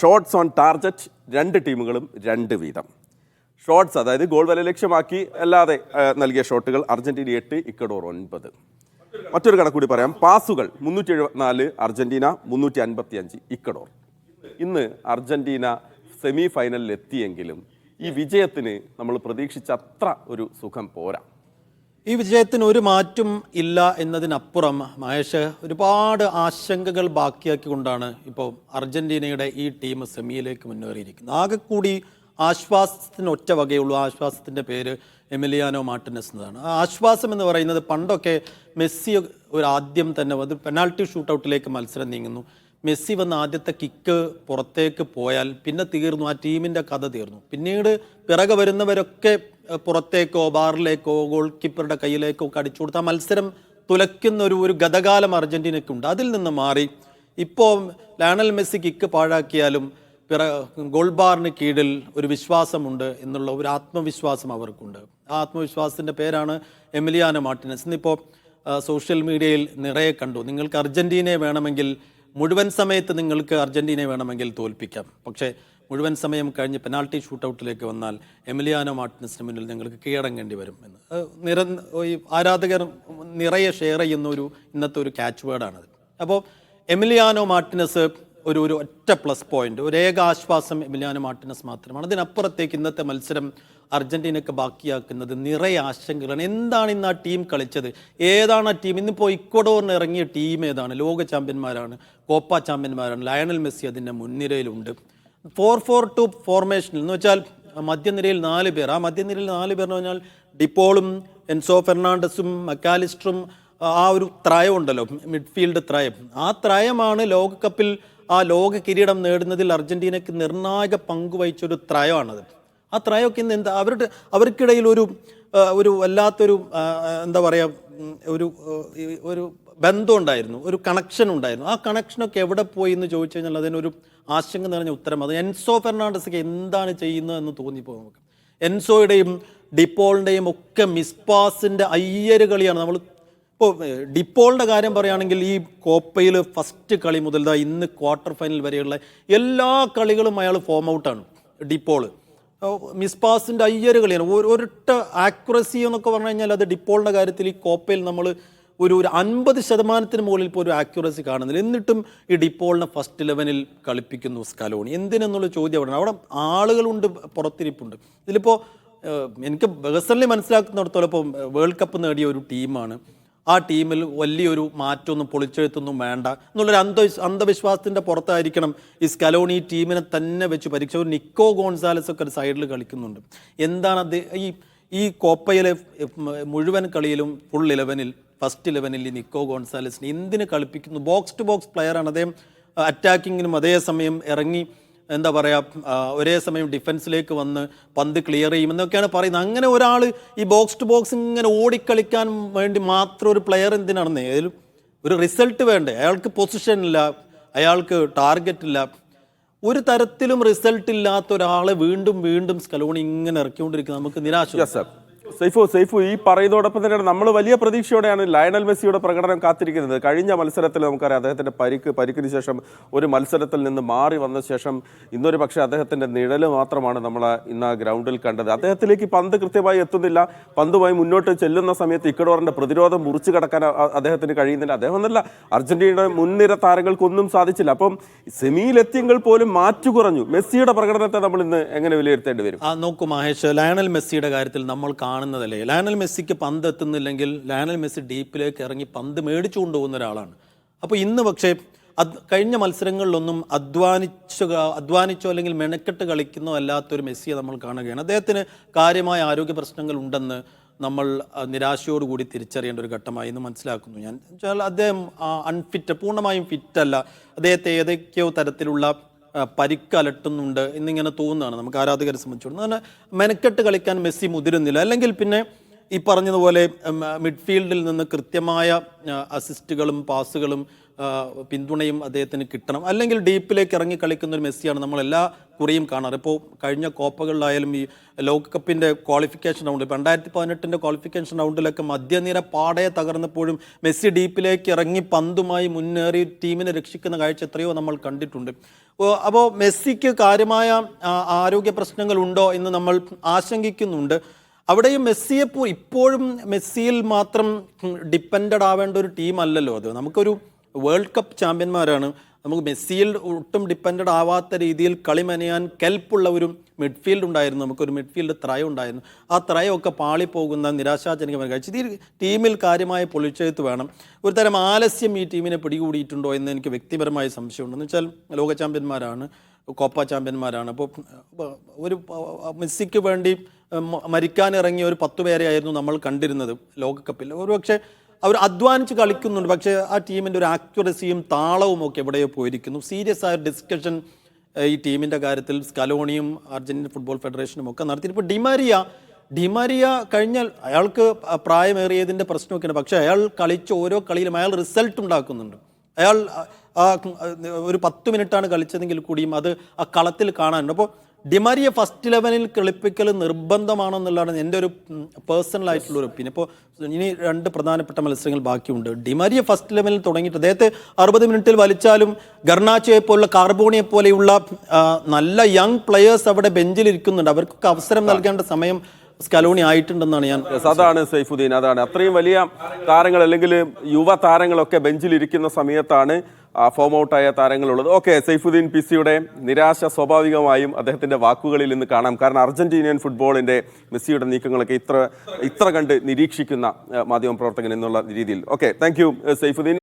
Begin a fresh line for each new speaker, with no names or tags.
Shots on target രണ്ട് ടീമുകളും 2 വീതം. ഷോട്ട്സ് അതായത് ഗോൾ വല ലക്ഷ്യമാക്കി അല്ലാതെ നൽകിയ ഷോട്ടുകൾ അർജന്റീന 8, ഇക്വഡോർ 9. മറ്റൊരു കണക്കൂടി പറയാം. പാസുകൾ 374 അർജന്റീന, 355 ഇക്വഡോർ. ഇന്ന് അർജന്റീന സെമി ഫൈനലിൽ എത്തിയെങ്കിലും ഈ വിജയത്തിന് നമ്മൾ പ്രതീക്ഷിച്ച അത്ര ഒരു സുഖം പോരാ.
ഈ വിജയത്തിന് ഒരു മാറ്റം ഇല്ല എന്നതിനപ്പുറം മഹേഷ് ഒരുപാട് ആശങ്കകൾ ബാക്കിയാക്കിക്കൊണ്ടാണ് ഇപ്പോൾ അർജന്റീനയുടെ ഈ ടീം സെമിയിലേക്ക് മുന്നേറിയിരിക്കുന്നത്. ആകെ കൂടി ആശ്വാസത്തിന് ഒറ്റ വകയുള്ളൂ. ആശ്വാസത്തിൻ്റെ പേര് എമിലിയാനോ മാർട്ടിനസ് എന്നതാണ്. ആ ആശ്വാസം എന്ന് പറയുന്നത് പണ്ടൊക്കെ മെസ്സി ആദ്യം തന്നെ അത് പെനാൽറ്റി ഷൂട്ടൗട്ടിലേക്ക് മത്സരം നീങ്ങുന്നു. മെസ്സി വന്ന ആദ്യത്തെ കിക്ക് പുറത്തേക്ക് പോയാൽ പിന്നെ തീർന്നു, ആ ടീമിൻ്റെ കഥ തീർന്നു. പിന്നീട് പിറകെ വരുന്നവരൊക്കെ പുറത്തേക്കോ ബാറിലേക്കോ ഗോൾ കീപ്പറുടെ കയ്യിലേക്കോ ഒക്കെ അടിച്ചു കൊടുത്താൽ മത്സരം തുലയ്ക്കുന്ന ഒരു ഗതകാലം അർജന്റീനയ്ക്കുണ്ട്. അതിൽ നിന്ന് മാറി ഇപ്പോൾ ലയണൽ മെസ്സി കിക്ക് പാഴാക്കിയാലും ഗോൾ ബാറിന് കീഴിൽ ഒരു വിശ്വാസമുണ്ട് എന്നുള്ള ഒരു ആത്മവിശ്വാസം അവർക്കുണ്ട്. ആ ആത്മവിശ്വാസത്തിൻ്റെ പേരാണ് എമിലിയാനോ മാർട്ടിനസ്. ഇന്നിപ്പോൾ സോഷ്യൽ മീഡിയയിൽ നിറയെ കണ്ടു, നിങ്ങൾക്ക് അർജന്റീനയെ വേണമെങ്കിൽ മുഴുവൻ സമയത്ത് നിങ്ങൾക്ക് അർജന്റീനയെ വേണമെങ്കിൽ തോൽപ്പിക്കാം, പക്ഷേ മുഴുവൻ സമയം കഴിഞ്ഞ് പെനാൽറ്റി ഷൂട്ടൗട്ടിലേക്ക് വന്നാൽ എമിലിയാനോ മാർട്ടിനസിന് മുന്നിൽ നിങ്ങൾക്ക് കീഴടങ്ങേണ്ടി വരും എന്ന് ആരാധകർ നിറയെ ഷെയർ ചെയ്യുന്ന ഇന്നത്തെ ഒരു ക്യാച്ച് വേർഡാണത്. അപ്പോൾ എമിലിയാനോ മാർട്ടിനസ് ഒരു ഒറ്റ പ്ലസ് പോയിന്റ്, ഒരു ഏക ആശ്വാസം എമിലിയാനോ മാർട്ടിനസ് മാത്രമാണ്. അതിനപ്പുറത്തേക്ക് ഇന്നത്തെ മത്സരം അർജന്റീനയ്ക്ക് ബാക്കിയാക്കുന്നത് നിറയെ ആശങ്കകളാണ്. എന്താണ് ഇന്ന് ആ ടീം കളിച്ചത്? ഏതാണ് ആ ടീം? ഇന്നിപ്പോൾ ഇക്വഡോറിന് ഇറങ്ങിയ ടീം ഏതാണ്? ലോക ചാമ്പ്യന്മാരാണ്, കോപ്പ ചാമ്പ്യന്മാരാണ്. ലയണൽ മെസ്സി അതിൻ്റെ മുൻനിരയിലുണ്ട്. 4-4-2 ഫോർമേഷനിൽ എന്ന് വെച്ചാൽ മധ്യനിരയിൽ 4 പേർ. ആ മധ്യനിരയിൽ 4 പേർ എന്ന് പറഞ്ഞാൽ ഡിപ്പോളും എൻസോ ഫെർണാണ്ടസും മക്കാലിസ്റ്ററും ആ ഒരു ത്രയം ഉണ്ടല്ലോ, മിഡ്ഫീൽഡ് ത്രയം. ആ ത്രയമാണ് ലോകകപ്പിൽ ആ ലോക കിരീടം നേടുന്നതിൽ അർജന്റീനയ്ക്ക് നിർണായക പങ്കുവഹിച്ചൊരു ത്രയമാണത്. ആ ത്രയമൊക്കെ ഇന്ന് എന്താ അവർക്കിടയിൽ ഒരു വല്ലാത്തൊരു എന്താ പറയുക ഒരു ബന്ധം ഉണ്ടായിരുന്നു, ഒരു കണക്ഷൻ ഉണ്ടായിരുന്നു. ആ കണക്ഷനൊക്കെ എവിടെ പോയി എന്ന് ചോദിച്ചു കഴിഞ്ഞാൽ അതിനൊരു ആശങ്ക നിറഞ്ഞ ഉത്തരം അത് എൻസോ ഫെർണാണ്ടസൊക്കെ എന്താണ് ചെയ്യുന്നതെന്ന് തോന്നിപ്പോകും നമുക്ക്. എൻസോയുടെയും ഡിപ്പോളിൻ്റെയും ഒക്കെ മിസ്പാസിൻ്റെ അയ്യര് കളിയാണ്. നമ്മൾ ഇപ്പോൾ ഡിപ്പോളിൻ്റെ കാര്യം പറയുകയാണെങ്കിൽ ഈ കോപ്പയിൽ ഫസ്റ്റ് കളി മുതൽ ഇന്ന് ക്വാർട്ടർ ഫൈനൽ വരെയുള്ള എല്ലാ കളികളും അയാൾ ഫോം ഔട്ടാണ്. ഡിപ്പോള് മിസ്പാസിൻ്റെ അയ്യര് കളിയാണ്. ഒരൊറ്റ ആക്യുറസി എന്നൊക്കെ പറഞ്ഞു കഴിഞ്ഞാൽ അത് ഡിപ്പോളിൻ്റെ കാര്യത്തിൽ ഈ കോപ്പയിൽ നമ്മൾ ഒരു 50% മുകളിൽ ഇപ്പോൾ ഒരു ആക്യുറസി കാണുന്നില്ല. എന്നിട്ടും ഈ ഡിപ്പോളിനെ ഫസ്റ്റ് 11-ൽ കളിപ്പിക്കുന്നു സ്കലോണി. എന്തിനെന്നുള്ള ചോദ്യം അവിടെ ആളുകളുണ്ട്, പുറത്തിരിപ്പുണ്ട്. ഇതിലിപ്പോൾ എനിക്ക് പേഴ്സണലി മനസ്സിലാക്കുന്നിടത്തോളം ഇപ്പോൾ വേൾഡ് കപ്പ് നേടിയ ഒരു ടീമാണ്. ആ ടീമിൽ വലിയൊരു മാറ്റമൊന്നും പൊളിച്ചെഴുത്തൊന്നും വേണ്ട എന്നുള്ളൊരു അന്ധവിശ്വാസത്തിൻ്റെ പുറത്തായിരിക്കണം ഈ സ്കലോണി ടീമിനെ തന്നെ വെച്ച് പരീക്ഷ. ഒരു നിക്കോ ഗോൺസാലസ് ഒക്കെ ഒരു സൈഡിൽ കളിക്കുന്നുണ്ട്. എന്താണ് ഈ കോപ്പയിലെ മുഴുവൻ കളിയിലും ഫുൾ 11-ൽ ഫസ്റ്റ് 11-ൽ ഈ നിക്കോ ഗോൺസാലസിനെ എന്തിന് കളിപ്പിക്കുന്നു? ബോക്സ് ടു ബോക്സ് പ്ലെയറാണ് അദ്ദേഹം. അറ്റാക്കിങ്ങിനും അതേസമയം ഇറങ്ങി എന്താ പറയുക ഒരേ സമയം ഡിഫൻസിലേക്ക് വന്ന് പന്ത് ക്ലിയർ ചെയ്യുമെന്നൊക്കെയാണ് പറയുന്നത്. അങ്ങനെ ഒരാൾ ഈ ബോക്സ് ടു ബോക്സ് ഇങ്ങനെ ഓടിക്കളിക്കാൻ വേണ്ടി മാത്രം ഒരു പ്ലെയർ എന്തിനാണെന്ന് ഏതായാലും ഒരു റിസൾട്ട് വേണ്ടേ? അയാൾക്ക് പൊസിഷനില്ല, അയാൾക്ക് ടാർഗറ്റ് ഇല്ല, ഒരു തരത്തിലും റിസൾട്ട് ഇല്ലാത്ത ഒരാളെ വീണ്ടും വീണ്ടും സ്കലോണി ഇങ്ങനെ ഇറക്കിക്കൊണ്ടിരിക്കുന്നത് നമുക്ക് നിരാശ.
സൈഫു ഈ പറയുന്നതോടൊപ്പം തന്നെയാണ് നമ്മൾ വലിയ പ്രതീക്ഷയോടെയാണ് ലയണൽ മെസ്സിയുടെ പ്രകടനം കാത്തിരിക്കുന്നത്. കഴിഞ്ഞ മത്സരത്തിൽ നമുക്കറിയാം അദ്ദേഹത്തിൻ്റെ പരിക്കിന് ശേഷം ഒരു മത്സരത്തിൽ നിന്ന് മാറി വന്ന ശേഷം ഇന്നൊരു പക്ഷേ അദ്ദേഹത്തിൻ്റെ നിഴല് മാത്രമാണ് നമ്മൾ ഇന്ന് ഗ്രൗണ്ടിൽ കണ്ടത്. അദ്ദേഹത്തിലേക്ക് പന്ത് കൃത്യമായി എത്തുന്നില്ല. പന്തുമായി മുന്നോട്ട് ചെല്ലുന്ന സമയത്ത് ഇക്വഡോറിൻ്റെ പ്രതിരോധം മുറിച്ചു കടക്കാൻ അദ്ദേഹത്തിന് കഴിയുന്നില്ല. അദ്ദേഹം എന്നല്ല, അർജന്റീനയുടെ മുൻനിര താരങ്ങൾക്കൊന്നും സാധിച്ചില്ല. അപ്പം സെമിയിലെത്തിയെങ്കിൽ പോലും മാറ്റു കുറഞ്ഞു. മെസ്സിയുടെ പ്രകടനത്തെ നമ്മൾ ഇന്ന് എങ്ങനെ വിലയിരുത്തേണ്ടി വരും?
നോക്കൂ മഹേഷ്, ലയണൽ മെസ്സിയുടെ കാര്യത്തിൽ നമ്മൾ കാണുന്നതല്ലേ, ലയണൽ മെസ്സിക്ക് പന്ത് എത്തുന്നില്ലെങ്കിൽ ലയണൽ മെസ്സി ഡീപ്പിലേക്ക് ഇറങ്ങി പന്ത് മേടിച്ചു കൊണ്ടുപോകുന്ന ഒരാളാണ്. അപ്പോൾ ഇന്ന് പക്ഷേ കഴിഞ്ഞ മത്സരങ്ങളിലൊന്നും അധ്വാനിച്ചോ അല്ലെങ്കിൽ മെനക്കെട്ട് കളിക്കുന്നോ അല്ലാത്തൊരു മെസ്സിയെ നമ്മൾ കാണുകയാണ്. അദ്ദേഹത്തിന് കാര്യമായ ആരോഗ്യ പ്രശ്നങ്ങൾ ഉണ്ടെന്ന് നമ്മൾ നിരാശയോടുകൂടി തിരിച്ചറിയേണ്ട ഒരു ഘട്ടമായി എന്ന് മനസ്സിലാക്കുന്നു ഞാൻ. അദ്ദേഹം പൂർണ്ണമായും ഫിറ്റല്ല. അദ്ദേഹത്തെ ഏതൊക്കെയോ തരത്തിലുള്ള പരിക്കലട്ടുന്നുണ്ട് എന്നിങ്ങനെ തോന്നുന്നതാണ് നമുക്ക് ആരാധകരെ സംബന്ധിച്ചിടത്തോളം. അങ്ങനെ മെനക്കെട്ട് കളിക്കാൻ മെസ്സി മുതിരുന്നില്ല. അല്ലെങ്കിൽ പിന്നെ ഈ പറഞ്ഞതുപോലെ മിഡ്ഫീൽഡിൽ നിന്ന് കൃത്യമായ അസിസ്റ്റുകളും പാസുകളും പിന്തുണയും അദ്ദേഹത്തിന് കിട്ടണം. അല്ലെങ്കിൽ ഡീപ്പിലേക്ക് ഇറങ്ങി കളിക്കുന്ന ഒരു മെസ്സിയാണ് നമ്മൾ എല്ലാ കുറിയും കാണാറ്. ഇപ്പോൾ കഴിഞ്ഞ കോപ്പകളിലായാലും ഈ ലോകകപ്പിൻ്റെ ക്വാളിഫിക്കേഷൻ റൗണ്ട്, 2018 ക്വാളിഫിക്കേഷൻ റൗണ്ടിലൊക്കെ മധ്യനിര പാടെ തകർന്നപ്പോഴും മെസ്സി ഡീപ്പിലേക്ക് ഇറങ്ങി പന്തുമായി മുന്നേറി ടീമിനെ രക്ഷിക്കുന്ന കാഴ്ച എത്രയോ നമ്മൾ കണ്ടിട്ടുണ്ട്. അപ്പോൾ മെസ്സിക്ക് കാര്യമായ ആരോഗ്യ പ്രശ്നങ്ങളുണ്ടോ എന്ന് നമ്മൾ ആശങ്കിക്കുന്നുണ്ട്. അവിടെയും ഇപ്പോഴും മെസ്സിയിൽ മാത്രം ഡിപ്പെൻഡഡ് ആവേണ്ട ഒരു ടീമല്ലല്ലോ അത്. നമുക്കൊരു വേൾഡ് കപ്പ് ചാമ്പ്യന്മാരാണ്. നമുക്ക് മെസ്സിയിൽ ഒട്ടും ഡിപ്പെൻഡഡ് ആവാത്ത രീതിയിൽ കളി മെനയാൻ കെൽപ്പുള്ള ഒരു മിഡ്ഫീൽഡ് ഉണ്ടായിരുന്നു. നമുക്കൊരു മിഡ്ഫീൽഡ് ത്രയം ഉണ്ടായിരുന്നു. ആ ത്രയമൊക്കെ പാളിപ്പോകുന്ന നിരാശാജനകമായ കാഴ്ച. ഈ ടീമിൽ കാര്യമായ പൊളിച്ചെഴുത്ത് വേണം. ഒരു തരം ആലസ്യം ഈ ടീമിനെ പിടികൂടിയിട്ടുണ്ടോ എന്ന് എനിക്ക് വ്യക്തിപരമായ സംശയമുണ്ട്. എന്ന് വെച്ചാൽ ലോക ചാമ്പ്യന്മാരാണ്, കോപ്പ ചാമ്പ്യന്മാരാണ്. അപ്പോൾ ഒരു മെസ്സിക്ക് വേണ്ടി മരിക്കാനിറങ്ങിയ ഒരു 10 പേരെയായിരുന്നു നമ്മൾ കണ്ടിരുന്നത് ലോകകപ്പിൽ. ഒരുപക്ഷെ അവർ അധ്വാനിച്ച് കളിക്കുന്നുണ്ട്, പക്ഷേ ആ ടീമിൻ്റെ ഒരു ആക്യുറസിയും താളവും ഒക്കെ എവിടെയോ പോയിരിക്കുന്നു. സീരിയസ് ആയ ഡിസ്കഷൻ ഈ ടീമിൻ്റെ കാര്യത്തിൽ സ്കലോണിയും അർജന്റീന ഫുട്ബോൾ ഫെഡറേഷനും ഒക്കെ നടത്തി. ഇപ്പോൾ ഡിമാരിയ കഴിഞ്ഞാൽ അയാൾക്ക് പ്രായമേറിയതിൻ്റെ പ്രശ്നമൊക്കെയാണ്, പക്ഷേ അയാൾ കളിച്ച ഓരോ കളിയിലും അയാൾ റിസൾട്ട് ഉണ്ടാക്കുന്നുണ്ട്. അയാൾ ഒരു 10 മിനിറ്റാണ് കളിച്ചതെങ്കിൽ കൂടിയും അത് ആ കളത്തിൽ കാണാനുണ്ട്. അപ്പോൾ ഡിമാരിയ ഫസ്റ്റ് 11-ൽ കളിപ്പിക്കൽ നിർബന്ധമാണെന്നുള്ളതാണ് എൻ്റെ ഒരു പേഴ്സണൽ ആയിട്ടുള്ള ഒരു ഒപ്പീനിയൻ. ഇപ്പോൾ ഇനി 2 പ്രധാനപ്പെട്ട മത്സരങ്ങൾ ബാക്കിയുണ്ട്. ഡിമാരിയ ഫസ്റ്റ് 11-ൽ തുടങ്ങിയിട്ട് അദ്ദേഹത്തെ 60 മിനിറ്റിൽ വലിച്ചാലും ഗർണാച്ചോയെ പോലുള്ള കാർബോണിയെ പോലെയുള്ള നല്ല യങ് പ്ലെയേഴ്സ് അവിടെ ബെഞ്ചിൽ ഇരിക്കുന്നുണ്ട്. അവർക്കൊക്കെ അവസരം നൽകേണ്ട സമയം സ്കലോണി ആയിട്ടുണ്ടെന്നാണ് ഞാൻ.
അതാണ് സൈഫുദ്ദീൻ, അതാണ് അത്രയും വലിയ താരങ്ങൾ അല്ലെങ്കിൽ യുവ താരങ്ങളൊക്കെ ബെഞ്ചിൽ ഇരിക്കുന്ന സമയത്താണ് ഫോം ഔട്ടായ താരങ്ങളുള്ളത്. ഓക്കെ, സൈഫുദ്ദീൻ PC-യുടെ നിരാശ സ്വാഭാവികമായും അദ്ദേഹത്തിന്റെ വാക്കുകളിൽ നിന്ന് കാണാം. കാരണം അർജന്റീനിയൻ ഫുട്ബോളിന്റെ മെസ്സിയുടെ നീക്കങ്ങളൊക്കെ ഇത്ര കണ്ട് നിരീക്ഷിക്കുന്ന മാധ്യമപ്രവർത്തകൻ എന്നുള്ള രീതിയിൽ. Okay, thank you Saifuddin.